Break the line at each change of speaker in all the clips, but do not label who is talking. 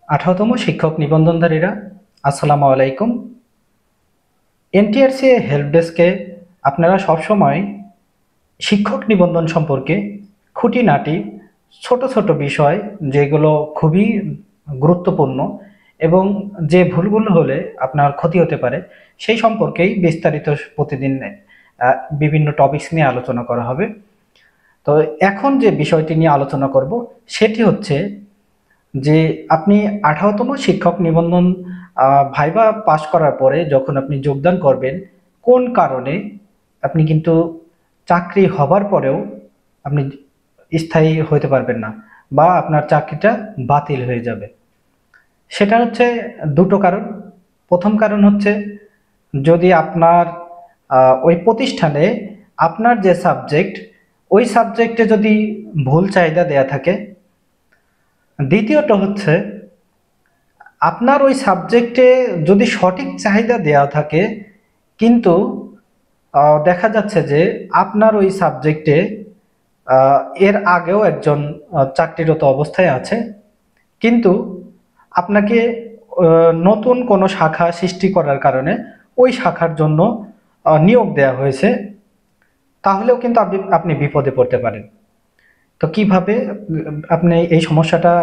18তম শিক্ষক নিবন্ধনধারীরা আসসালামু আলাইকুম। এনটিআরসি হেল্প ডেস্কে আপনারা সবসময় শিক্ষক নিবন্ধন সম্পর্কে খুঁটিনাটি ছোট ছোট বিষয় যেগুলো খুবই গুরুত্বপূর্ণ এবং যে ভুলগুলো হলে আপনার ক্ষতি হতে পারে সেই সম্পর্কেই বিস্তারিত প্রতিদিন বিভিন্ন টপিকস নিয়ে আলোচনা করা হবে। তো এখন যে বিষয়টি নিয়ে আলোচনা করব সেটি হচ্ছে যে আপনি 18তম শিক্ষক নিবন্ধন ভাইবা পাস করার পরে যখন আপনি যোগদান করবেন, কোন কারণে আপনি কিন্তু চাকরি হবার পরেও আপনি স্থায়ী হতে পারবেন না বা আপনার চাকরিটা বাতিল হয়ে যাবে। সেটা হচ্ছে দুটো কারণ। প্রথম কারণ হচ্ছে যদি আপনার ওই প্রতিষ্ঠানে আপনার যে সাবজেক্ট, ওই সাবজেক্টে যদি ভুল চাহিদা দেয়া থাকে। দ্বিতীয়ত হচ্ছে আপনার ওই সাবজেক্টে যদি সঠিক চাহিদা দেওয়া থাকে কিন্তু দেখা যাচ্ছে যে আপনার ওই সাবজেক্টে এর আগেও একজন চাকরিরত অবস্থায় আছে, কিন্তু আপনাকে নতুন কোনো শাখা সৃষ্টি করার কারণে ওই শাখার জন্য নিয়োগ দেওয়া হয়েছে, তাহলেও কিন্তু আপনি বিপদে পড়তে পারেন। তো কিভাবে আপনি এই সমস্যাটা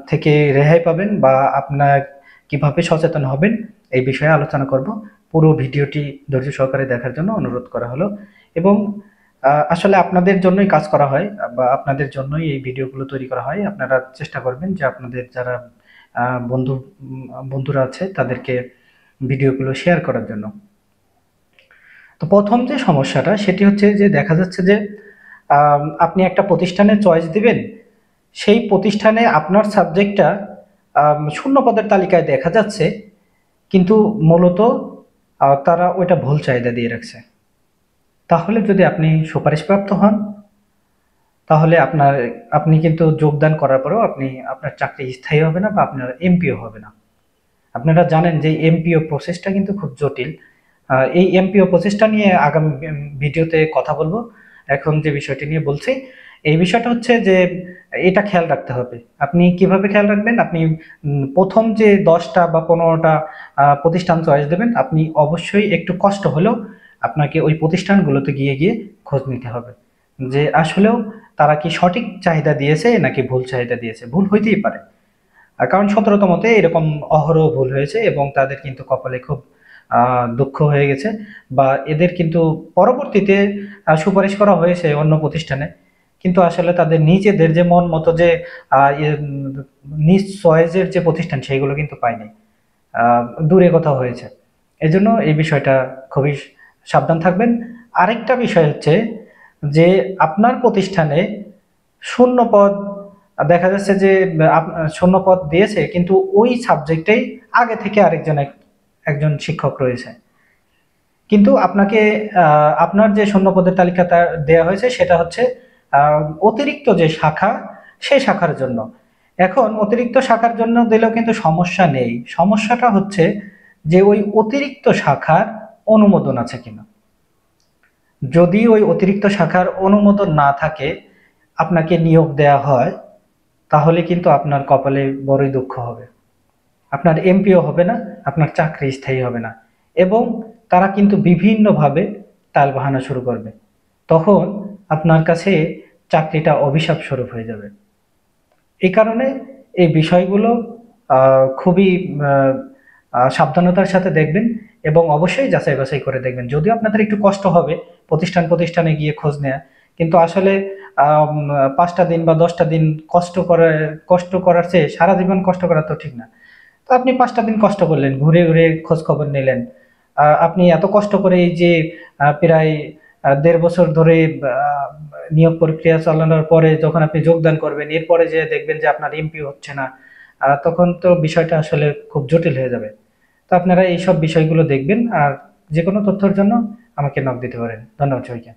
থেকে রেহাই পাবেন বা আপনার কিভাবে সচেতন হবেন এই বিষয়ে আলোচনা করব। পুরো ভিডিওটি ধৈর্য সহকারে দেখার জন্য অনুরোধ করা হলো। এবং আসলে আপনাদের জন্যই কাজ করা হয় বা আপনাদের জন্যই এই ভিডিওগুলো তৈরি করা হয়। আপনারা চেষ্টা করবেন যে আপনাদের যারা বন্ধুরা আছে তাদেরকে ভিডিওগুলো শেয়ার করার জন্য। তো প্রথম যে সমস্যাটা সেটি হচ্ছে যে দেখা যাচ্ছে যে আপনি একটা প্রতিষ্ঠানে চয়েস দিবেন, সেই প্রতিষ্ঠানে আপনার সাবজেক্টটা শূন্য পদের তালিকায় দেখা যাচ্ছে, কিন্তু মূলত তারা ওইটা ভুল চাহিদা দিয়ে রাখছে। তাহলে যদি আপনি সুপারিশপ্রাপ্ত হন তাহলে আপনি কিন্তু যোগদান করার পরেও আপনার চাকরি স্থায়ী হবে না বা আপনার এমপিও হবে না। আপনারা জানেন যে এমপিও প্রসেসটা কিন্তু খুব জটিল। এই এমপিও প্রসেসটা নিয়ে আগামী ভিডিওতে কথা বলবো। এখন যে বিষয়টি নিয়ে বলছি, এই বিষয়টা হচ্ছে যে এটা খেয়াল রাখতে হবে। আপনি কিভাবে খেয়াল রাখবেন? আপনি প্রথম যে 10টা বা 15টা প্রতিষ্ঠান চয়েস দেবেন, আপনি অবশ্যই একটু কষ্ট হলেও আপনাকে ওই প্রতিষ্ঠানগুলোতে গিয়ে গিয়ে খোঁজ নিতে হবে যে আসলেও তারা কি সঠিক চাহিদা দিয়েছে নাকি ভুল চাহিদা দিয়েছে। ভুল হইতেই পারে, কারণ 17তমতে এরকম অহরহ ভুল হয়েছে এবং তাদের কিন্তু কপালে খুব দুঃখ হয়ে গেছে বা এদের কিন্তু পরবর্তীতে সুপারিশ করা হয়েছে অন্য প্রতিষ্ঠানে, কিন্তু আসলে তাদের নিজেদের যে মন মতো যে নিজ চয়েসের যে প্রতিষ্ঠান সেইগুলো কিন্তু পায়নি, দূরে কোথাও হয়েছে। এজন্য এই বিষয়টা খুবই সাবধান থাকবেন। আরেকটা বিষয় হচ্ছে যে আপনার প্রতিষ্ঠানে শূন্য পদ দেখা যাচ্ছে যে শূন্য পদ দিয়েছে, কিন্তু ওই সাবজেক্টেই আগে থেকে একজন শিক্ষক রয়েছে, কিন্তু আপনাকে আপনার যে শূন্য পদের তালিকাটা দেওয়া হয়েছে সেটা হচ্ছে অতিরিক্ত যে শাখা সেই শাখার জন্য। এখন অতিরিক্ত শাখার জন্য দিলেও কিন্তু সমস্যা নেই, সমস্যাটা হচ্ছে যে ওই অতিরিক্ত শাখার অনুমোদন আছে কিনা। যদি ওই অতিরিক্ত শাখার অনুমোদন না থাকে আপনাকে নিয়োগ দেয়া হয়, তাহলে কিন্তু আপনার কপালে বড়ই দুঃখ হবে। আপনার এমপিও হবে না, আপনার চাকরি স্থায়ী হবে না, এবং তারা কিন্তু বিভিন্নভাবে টালবাহানা শুরু করবে। তখন আপনার কাছে চাকরিটা অভিশাপ স্বরূপ হয়ে যাবে। এই কারণে এই বিষয়গুলো খুবই সাবধানতার সাথে দেখবেন এবং অবশ্যই যাচাই বাছাই করে দেখবেন। যদিও আপনাদের একটু কষ্ট হবে প্রতিষ্ঠানে গিয়ে খোঁজ নেয়া, কিন্তু আসলে 5টা দিন বা 10টা দিন কষ্ট করার চেয়ে সারা জীবন কষ্ট করা তো ঠিক না। তো আপনি 5টা দিন কষ্ট করলেন, ঘুরে ঘুরে খোঁজ খবর নিলেন। আপনি এত কষ্ট করে এই যে প্রায় 1.5 বছর ধরে নিয়োগ প্রক্রিয়া চালানোর পরে যখন আপনি যোগদান করবেন, এরপরে যে দেখবেন যে আপনার এমপি হচ্ছে না, তখন তো বিষয়টা আসলে খুব জটিল হয়ে যাবে। তো আপনারা এইসব বিষয়গুলো দেখবেন, আর যে কোনো তথ্যের জন্য আমাকে নক দিতে পারেন। ধন্যবাদ সবাইকে।